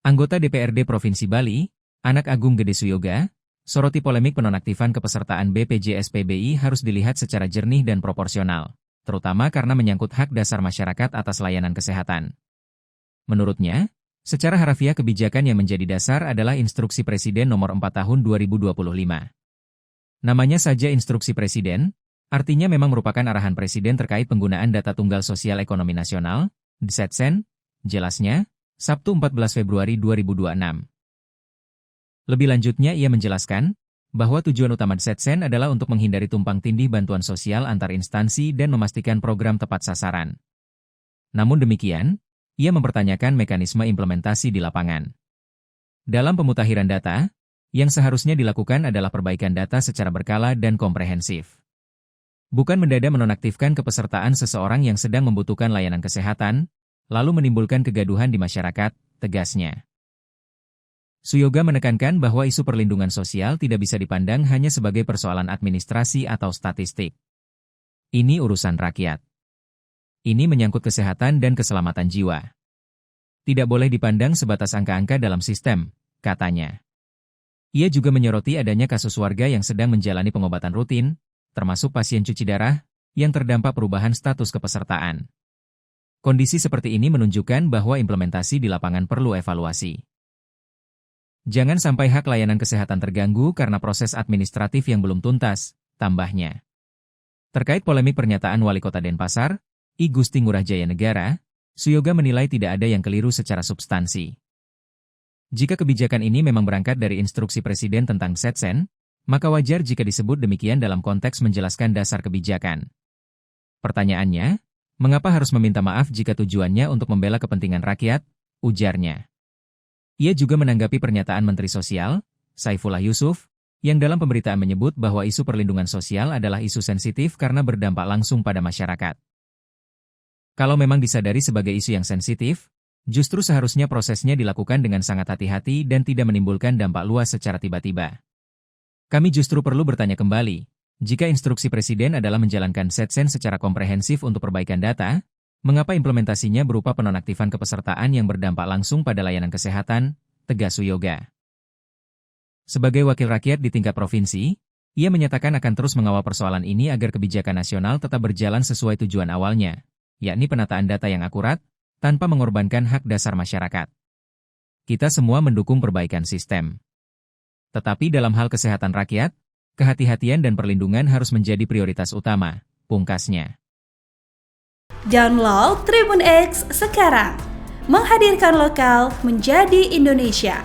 Anggota DPRD Provinsi Bali, Anak Agung Gede Suyoga, soroti polemik penonaktifan kepesertaan BPJS PBI harus dilihat secara jernih dan proporsional, terutama karena menyangkut hak dasar masyarakat atas layanan kesehatan. Menurutnya, secara harafiah kebijakan yang menjadi dasar adalah Instruksi Presiden Nomor 4 Tahun 2025. Namanya saja Instruksi Presiden, artinya memang merupakan arahan Presiden terkait penggunaan data tunggal sosial ekonomi nasional, DSETSEN, jelasnya, Sabtu 14 Februari 2026. Lebih lanjutnya ia menjelaskan, bahwa tujuan utama DSETSEN adalah untuk menghindari tumpang tindih bantuan sosial antar instansi dan memastikan program tepat sasaran. Namun demikian, ia mempertanyakan mekanisme implementasi di lapangan. Dalam pemutakhiran data, yang seharusnya dilakukan adalah perbaikan data secara berkala dan komprehensif. Bukan mendadak menonaktifkan kepesertaan seseorang yang sedang membutuhkan layanan kesehatan, lalu menimbulkan kegaduhan di masyarakat, tegasnya. Suyoga menekankan bahwa isu perlindungan sosial tidak bisa dipandang hanya sebagai persoalan administrasi atau statistik. Ini urusan rakyat. Ini menyangkut kesehatan dan keselamatan jiwa. Tidak boleh dipandang sebatas angka-angka dalam sistem, katanya. Ia juga menyoroti adanya kasus warga yang sedang menjalani pengobatan rutin, termasuk pasien cuci darah, yang terdampak perubahan status kepesertaan. Kondisi seperti ini menunjukkan bahwa implementasi di lapangan perlu evaluasi. Jangan sampai hak layanan kesehatan terganggu karena proses administratif yang belum tuntas, tambahnya. Terkait polemik pernyataan Wali Kota Denpasar, I Gusti Ngurah Jaya Negara, Suyoga menilai tidak ada yang keliru secara substansi. Jika kebijakan ini memang berangkat dari instruksi Presiden tentang DSETSEN, maka wajar jika disebut demikian dalam konteks menjelaskan dasar kebijakan. Pertanyaannya, mengapa harus meminta maaf jika tujuannya untuk membela kepentingan rakyat, ujarnya. Ia juga menanggapi pernyataan Menteri Sosial, Saifullah Yusuf, yang dalam pemberitaan menyebut bahwa isu perlindungan sosial adalah isu sensitif karena berdampak langsung pada masyarakat. Kalau memang disadari sebagai isu yang sensitif, justru seharusnya prosesnya dilakukan dengan sangat hati-hati dan tidak menimbulkan dampak luas secara tiba-tiba. Kami justru perlu bertanya kembali, jika instruksi Presiden adalah menjalankan DSETSEN secara komprehensif untuk perbaikan data, mengapa implementasinya berupa penonaktifan kepesertaan yang berdampak langsung pada layanan kesehatan, tegas Suyoga. Sebagai wakil rakyat di tingkat provinsi, ia menyatakan akan terus mengawal persoalan ini agar kebijakan nasional tetap berjalan sesuai tujuan awalnya, yakni penataan data yang akurat, tanpa mengorbankan hak dasar masyarakat. Kita semua mendukung perbaikan sistem. Tetapi dalam hal kesehatan rakyat, kehati-hatian dan perlindungan harus menjadi prioritas utama, pungkasnya. Download Tribun X sekarang, menghadirkan lokal menjadi Indonesia.